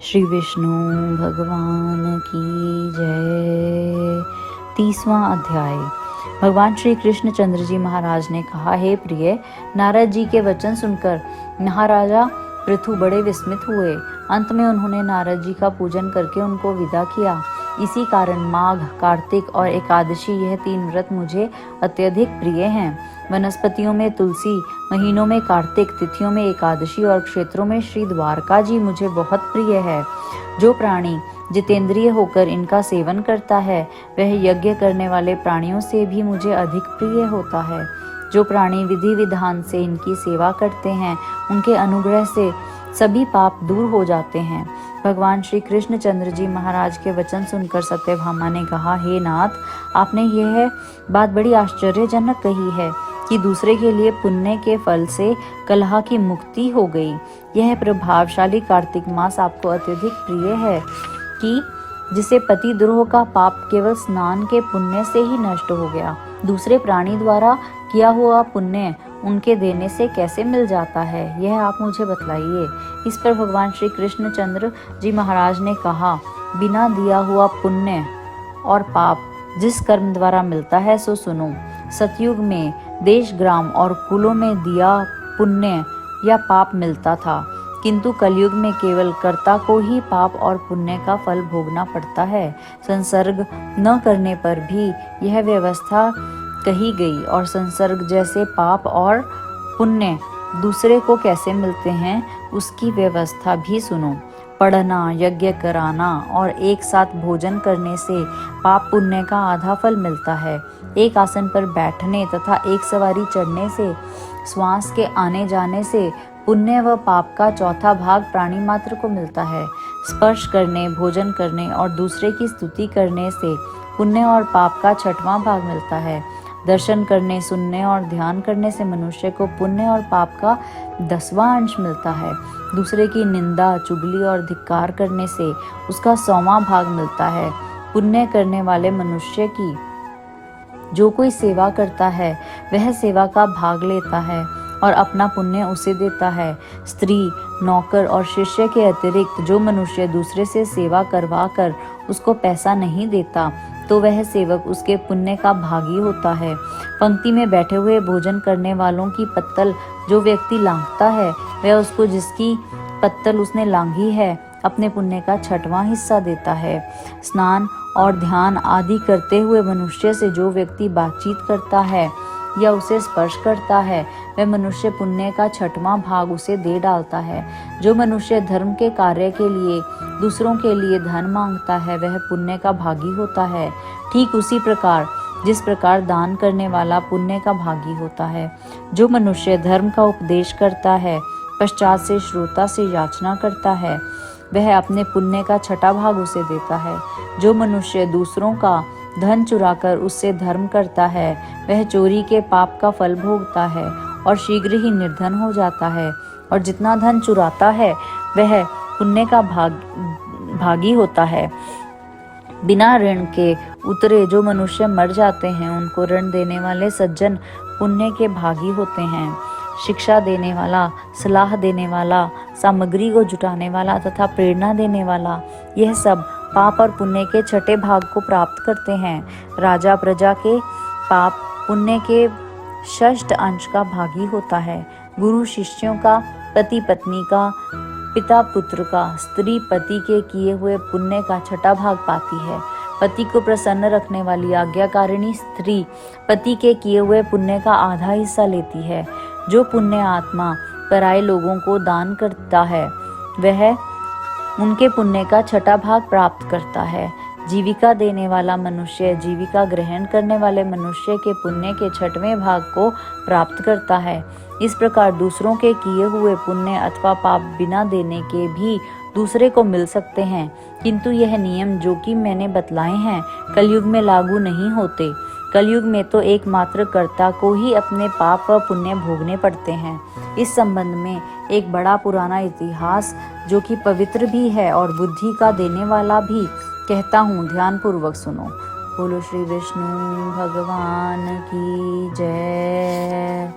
श्री विष्णु भगवान की जय। 30वां अध्याय। भगवान श्री कृष्ण चंद्र जी महाराज ने कहा, हे प्रिय, नारद जी के वचन सुनकर महाराजा पृथु बड़े विस्मित हुए। अंत में उन्होंने नारद जी का पूजन करके उनको विदा किया। इसी कारण माघ, कार्तिक और एकादशी, यह 3 व्रत मुझे अत्यधिक प्रिय हैं। वनस्पतियों में तुलसी, महीनों में कार्तिक, तिथियों में एकादशी और क्षेत्रों में श्री द्वारका जी मुझे बहुत प्रिय है। जो प्राणी जितेंद्रिय होकर इनका सेवन करता है, वह यज्ञ करने वाले प्राणियों से भी मुझे अधिक प्रिय होता है। जो प्राणी विधि विधान से इनकी सेवा करते हैं, उनके अनुग्रह से सभी पाप दूर हो जाते हैं। भगवान श्री कृष्ण चंद्र जी महाराज के वचन सुनकर सत्यभामा ने कहा, हे नाथ, आपने यह बात बड़ी आश्चर्यजनक कही है कि दूसरे के लिए पुण्य के फल से कलह की मुक्ति हो गई। यह प्रभावशाली कार्तिक मास आपको अत्यधिक प्रिय है कि जिसे पति द्रोह का पाप केवल स्नान के पुण्य से ही नष्ट हो गया। दूसरे प्राणी द्वारा किया हुआ पुण्य उनके देने से कैसे मिल जाता है, यह आप मुझे बतलाइए। इस पर भगवान श्री कृष्ण चंद्र जी महाराज ने कहा, बिना दिया हुआ पुण्य और पाप जिस कर्म द्वारा मिलता है सो सुनो। सतयुग में देश, ग्राम और कुलों में दिया पुण्य या पाप मिलता था, किंतु कलयुग में केवल कर्ता को ही पाप और पुण्य का फल भोगना पड़ता है। संसर्ग न करने पर भी यह व्यवस्था कही गई, और संसर्ग जैसे पाप और पुण्य दूसरे को कैसे मिलते हैं, उसकी व्यवस्था भी सुनो। पढ़ना, यज्ञ कराना और एक साथ भोजन करने से पाप पुण्य का आधा फल मिलता है। एक आसन पर बैठने तथा एक सवारी चढ़ने से, श्वास के आने जाने से पुण्य व पाप का चौथा भाग प्राणी मात्र को मिलता है। स्पर्श करने, भोजन करने और दूसरे की स्तुति करने से पुण्य और पाप का 6वां भाग मिलता है। दर्शन करने, सुनने और ध्यान करने से मनुष्य को पुण्य और पाप का 10वां अंश मिलता है। दूसरे की निंदा, चुगली और धिक्कार करने से उसका 100वां भाग मिलता है। पुण्य करने वाले मनुष्य की जो कोई सेवा करता है, वह सेवा का भाग लेता है और अपना पुण्य उसे देता है। स्त्री, नौकर और शिष्य के अतिरिक्त जो मनुष्य दूसरे से सेवा करवा कर उसको पैसा नहीं देता, तो वह सेवक उसके पुण्य का भागी होता है। पंक्ति में बैठे हुए भोजन करने वालों की पत्तल जो व्यक्ति लांघता है, वह उसको जिसकी पत्तल उसने लांघी है अपने पुण्य का 6वां हिस्सा देता है। स्नान और ध्यान आदि करते हुए मनुष्य से जो व्यक्ति बातचीत करता है या उसे स्पर्श करता है, वह मनुष्य पुण्य का 6वां भाग उसे दे डालता है। जो मनुष्य धर्म के कार्य के लिए दूसरों के लिए धन मांगता है, वह पुण्य का भागी होता है। ठीक उसी प्रकार जिस प्रकार दान करने वाला पुण्य का भागी होता है। जो मनुष्य धर्म का उपदेश करता है, पश्चात से श्रोता से याचना करता है, वह अपने पुण्य का 6वां भाग उसे देता है। जो मनुष्य दूसरों का धन चुराकर उससे धर्म करता है, वह चोरी के पाप का फल भोगता है और शीघ्र ही निर्धन हो जाता है। और जितना धन चुराता है, वह पुण्य का भागी होता है। बिना ऋण के उतरे जो मनुष्य मर जाते हैं, उनको ऋण देने वाले सज्जन पुण्य के भागी होते हैं। शिक्षा देने वाला, सलाह देने वाला, सामग्री को जुटाने वाला तथा प्रेरणा देने वाला, यह सब पाप और पुण्य के 6ठे भाग को प्राप्त करते हैं। राजा प्रजा के पाप पुण्य के 6ठ अंश का भागी होता है। गुरु शिष्यों का, पति पत्नी का, पिता पुत्र का, स्त्री पति के किए हुए पुण्य का 6वां भाग पाती है। पति को प्रसन्न रखने वाली आज्ञाकारिणी स्त्री पति के किए हुए पुण्य का आधा हिस्सा लेती है। जो पुण्य आत्मा पराये लोगों को दान करता है, वह उनके पुण्य का 6वां भाग प्राप्त करता है। जीविका देने वाला मनुष्य जीविका ग्रहण करने वाले मनुष्य के पुण्य के 6वें भाग को प्राप्त करता है। इस प्रकार दूसरों के किए हुए पुण्य अथवा पाप बिना देने के भी दूसरे को मिल सकते हैं, किंतु यह नियम जो कि मैंने बतलाए हैं कलयुग में लागू नहीं होते। कलयुग में तो एकमात्र कर्ता को ही अपने पाप व पुण्य भोगने पड़ते हैं। इस संबंध में एक बड़ा पुराना इतिहास जो कि पवित्र भी है और बुद्धि का देने वाला भी कहता हूँ, ध्यान पूर्वक सुनो। बोलो श्री विष्णु भगवान की जय।